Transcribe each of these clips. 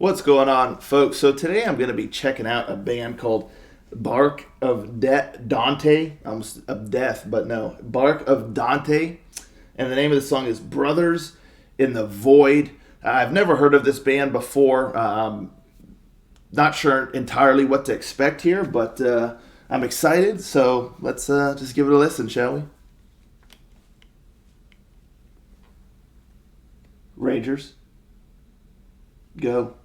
What's going on, folks? So today I'm going to be checking out a band called Barque of Dante. Almost of death, but no. Barque of Dante. And the name of the song is Brothers in the Void. I've never heard of this band before. Not sure entirely what to expect here, but I'm excited. So let's just give it a listen, shall we? Rangers, go.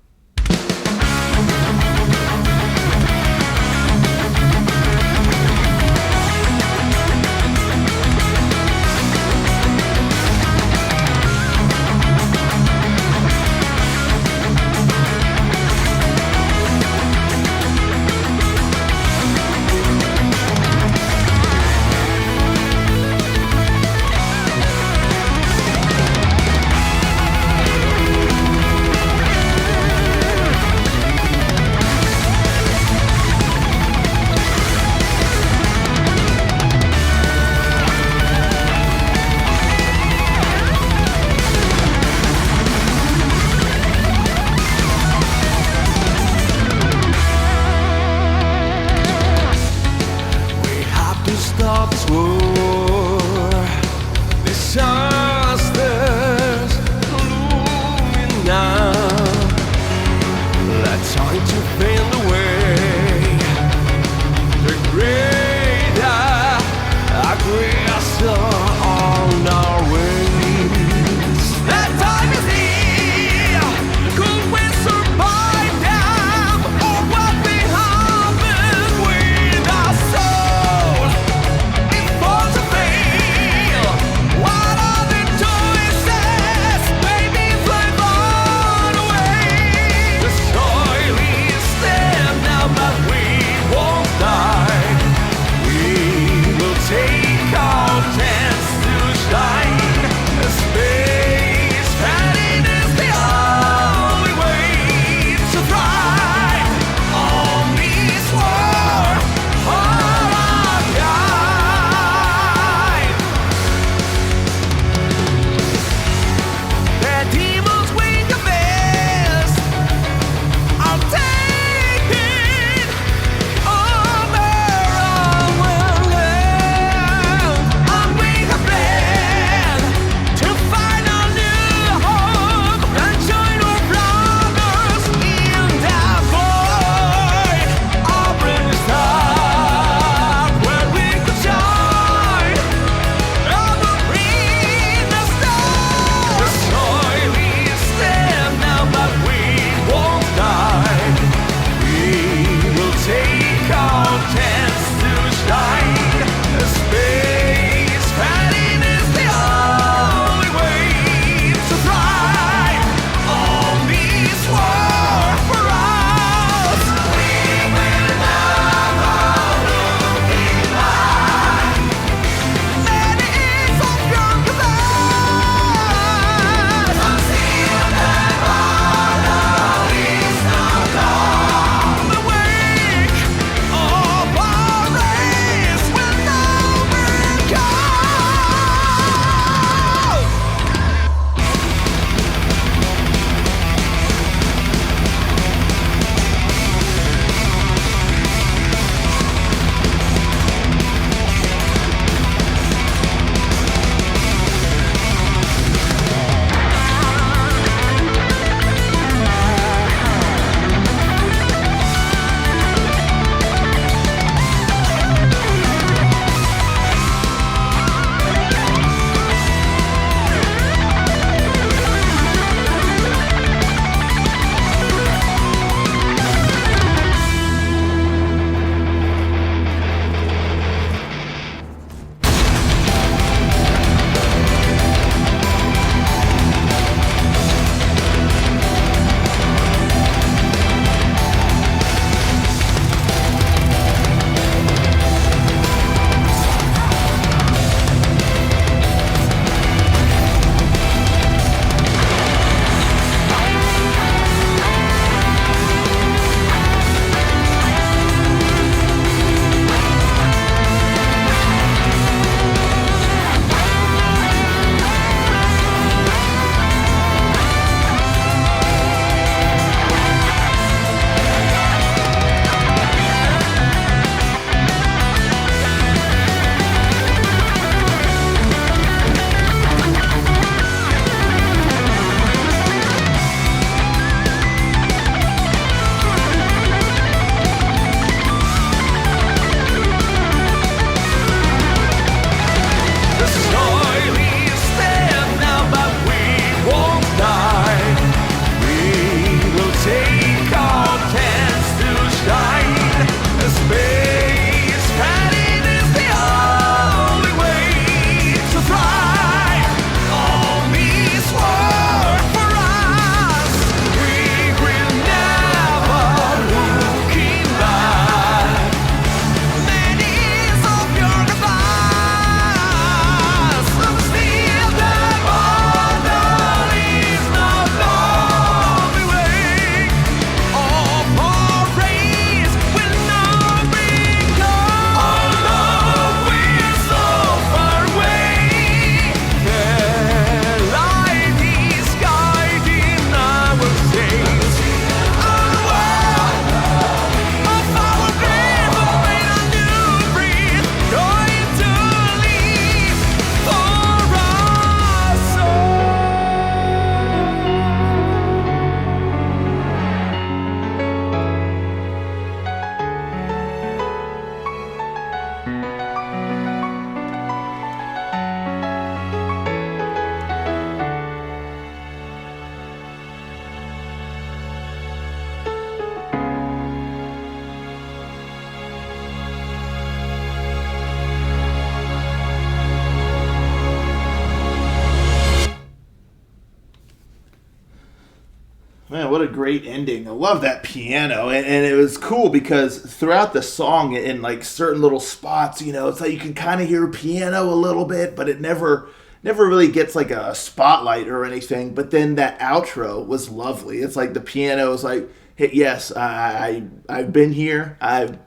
Man, what a great ending. I love that piano. And it was cool because throughout the song, in like certain little spots, it's like you can kind of hear piano a little bit, but it never really gets like a spotlight or anything. But then that outro was lovely. It's like the piano is like, hey, yes, I've been here. I've,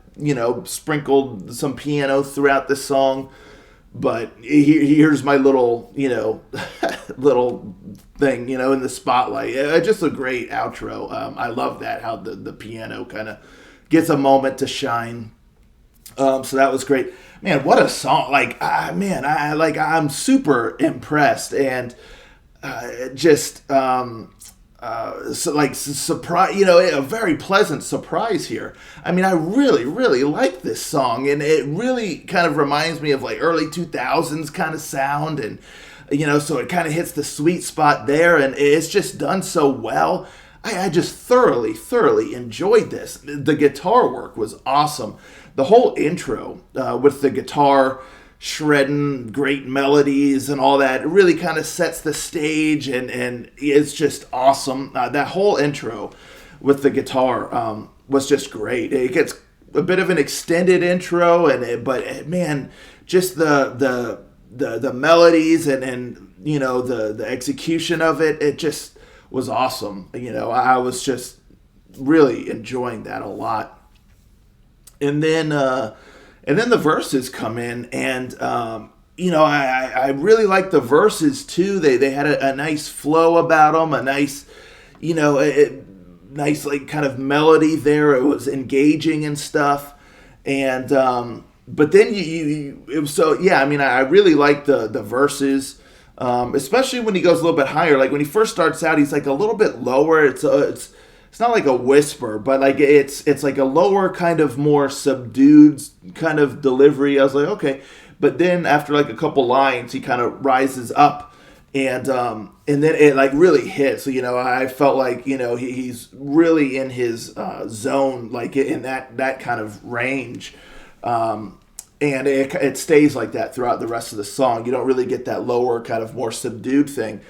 sprinkled some piano throughout the song. But here's my little, little thing, in the spotlight. Just a great outro. I love that, how the piano kind of gets a moment to shine. So that was great. Man, what a song. I'm super impressed. And surprise, a very pleasant surprise here. I mean, I really, really like this song, and it really kind of reminds me of like early 2000s kind of sound, and so it kind of hits the sweet spot there, and it's just done so well. I just thoroughly enjoyed this. The guitar work was awesome. The whole intro with the guitar shredding great melodies and all that, it really kind of sets the stage, and it's just awesome. That whole intro with the guitar was just great. It gets a bit of an extended intro, but man, just the melodies and the execution of it just was awesome. I was just really enjoying that a lot. And then the verses come in, and I really like the verses too. They had a nice flow about them, a nice, nice like kind of melody there. It was engaging and stuff, and but then it was so yeah. I mean, I really like the verses, especially when he goes a little bit higher. Like when he first starts out, he's like a little bit lower. It's not like a whisper, but like it's like a lower kind of more subdued kind of delivery. I was like, okay. But then after like a couple lines, he kind of rises up, and then it like really hits. So, I felt like, he's really in his zone, like in that kind of range. And it stays like that throughout the rest of the song. You don't really get that lower kind of more subdued thing.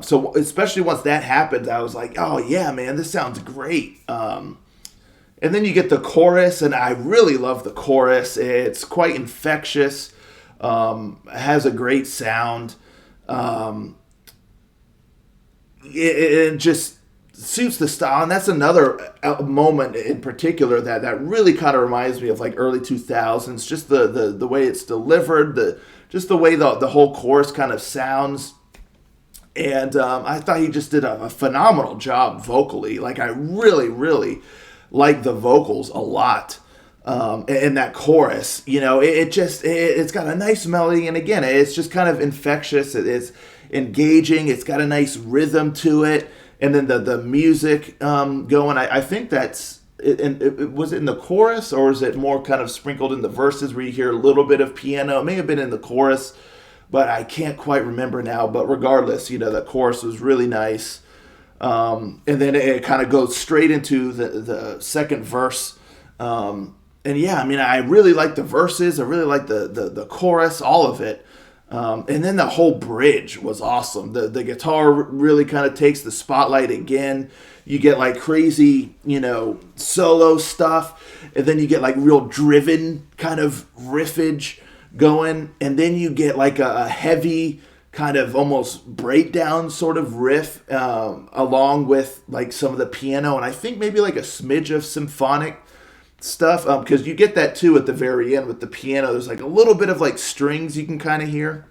So especially once that happened, I was like, oh yeah, man, this sounds great. And then you get the chorus, and I really love the chorus. It's quite infectious. Has a great sound. It just suits the style, and that's another moment in particular that really kind of reminds me of like early 2000s. Just the way it's delivered, just the way the whole chorus kind of sounds. And I thought he just did a phenomenal job vocally. Like, I really, really like the vocals a lot in that chorus. It's got a nice melody. And again, it's just kind of infectious. It's engaging. It's got a nice rhythm to it. And then the music going. I think that's... was it in the chorus, or is it more kind of sprinkled in the verses where you hear a little bit of piano? It may have been in the chorus, but I can't quite remember now. But regardless, the chorus was really nice. And then it kind of goes straight into the second verse. And yeah, I mean, I really like the verses. I really like the chorus, all of it. And then the whole bridge was awesome. The guitar really kind of takes the spotlight again. You get like crazy, solo stuff. And then you get like real driven kind of riffage going, and then you get like a heavy kind of almost breakdown sort of riff along with like some of the piano, and I think maybe like a smidge of symphonic stuff, because you get that too at the very end with the piano. There's like a little bit of like strings you can kind of hear.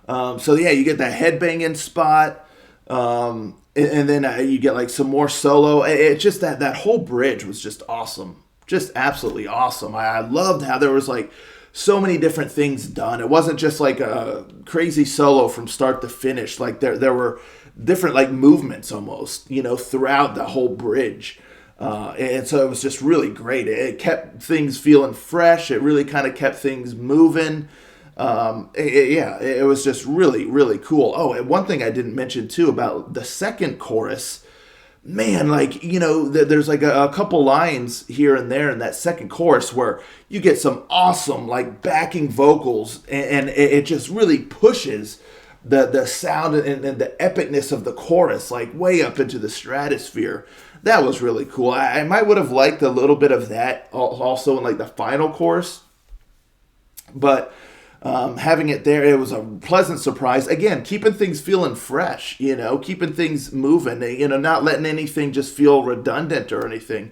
So yeah, you get that headbanging spot, and then you get like some more solo. It's just that whole bridge was just awesome, just absolutely awesome. I loved how there was like so many different things done. It wasn't just like a crazy solo from start to finish. Like there were different like movements almost, throughout the whole bridge. And so it was just really great. It kept things feeling fresh. It really kind of kept things moving. It was just really, really cool. Oh, and one thing I didn't mention too about the second chorus, man, like, there's like a couple lines here and there in that second chorus where you get some awesome like backing vocals, and it just really pushes the sound and the epicness of the chorus, like way up into the stratosphere. That was really cool. I might would have liked a little bit of that also in like the final chorus, but having it there, it was a pleasant surprise. Again, keeping things feeling fresh, keeping things moving, not letting anything just feel redundant or anything.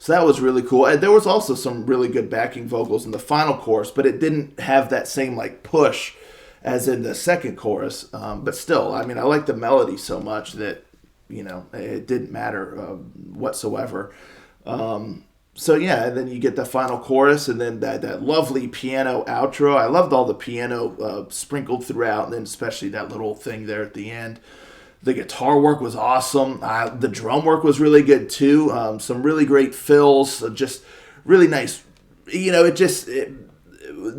So that was really cool. And there was also some really good backing vocals in the final chorus, but it didn't have that same like push as in the second chorus. But still, I mean, I like the melody so much that, it didn't matter whatsoever. So yeah, and then you get the final chorus, and then that lovely piano outro. I loved all the piano sprinkled throughout, and then especially that little thing there at the end. The guitar work was awesome. The drum work was really good too. Some really great fills, just really nice.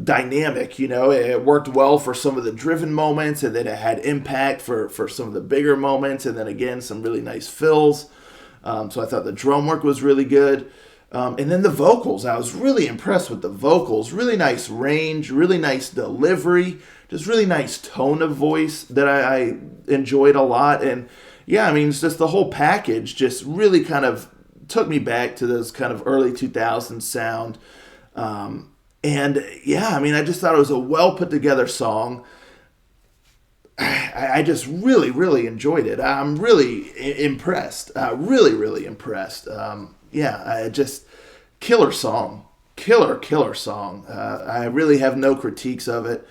Dynamic. It worked well for some of the driven moments, and then it had impact for some of the bigger moments, and then again some really nice fills. So I thought the drum work was really good. And then the vocals, I was really impressed with the vocals. Really nice range, really nice delivery, just really nice tone of voice that I enjoyed a lot. And yeah, I mean, it's just the whole package just really kind of took me back to those kind of early 2000s sound. And yeah, I mean, I just thought it was a well put together song. I just really, really enjoyed it. I'm really impressed. Really, really impressed. Just killer song. Killer song. I really have no critiques of it.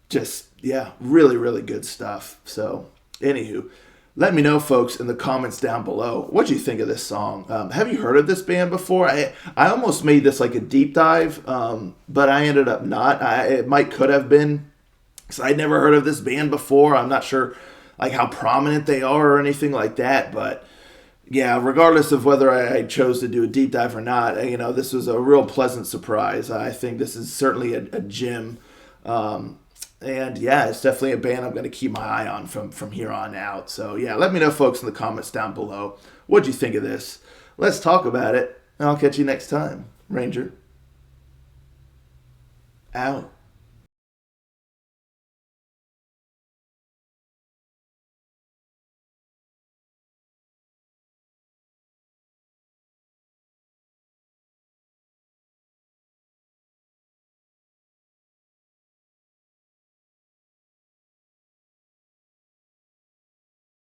Just, yeah, really, really good stuff. So, anywho, let me know, folks, in the comments down below, what you think of this song. Have you heard of this band before? I almost made this like a deep dive, but I ended up not. It could have been, because I'd never heard of this band before. I'm not sure like how prominent they are or anything like that, but yeah, regardless of whether I chose to do a deep dive or not, this was a real pleasant surprise. I think this is certainly a gem. And yeah, it's definitely a band I'm going to keep my eye on from here on out. So yeah, let me know, folks, in the comments down below. What'd you think of this? Let's talk about it. And I'll catch you next time. Ranger. Out.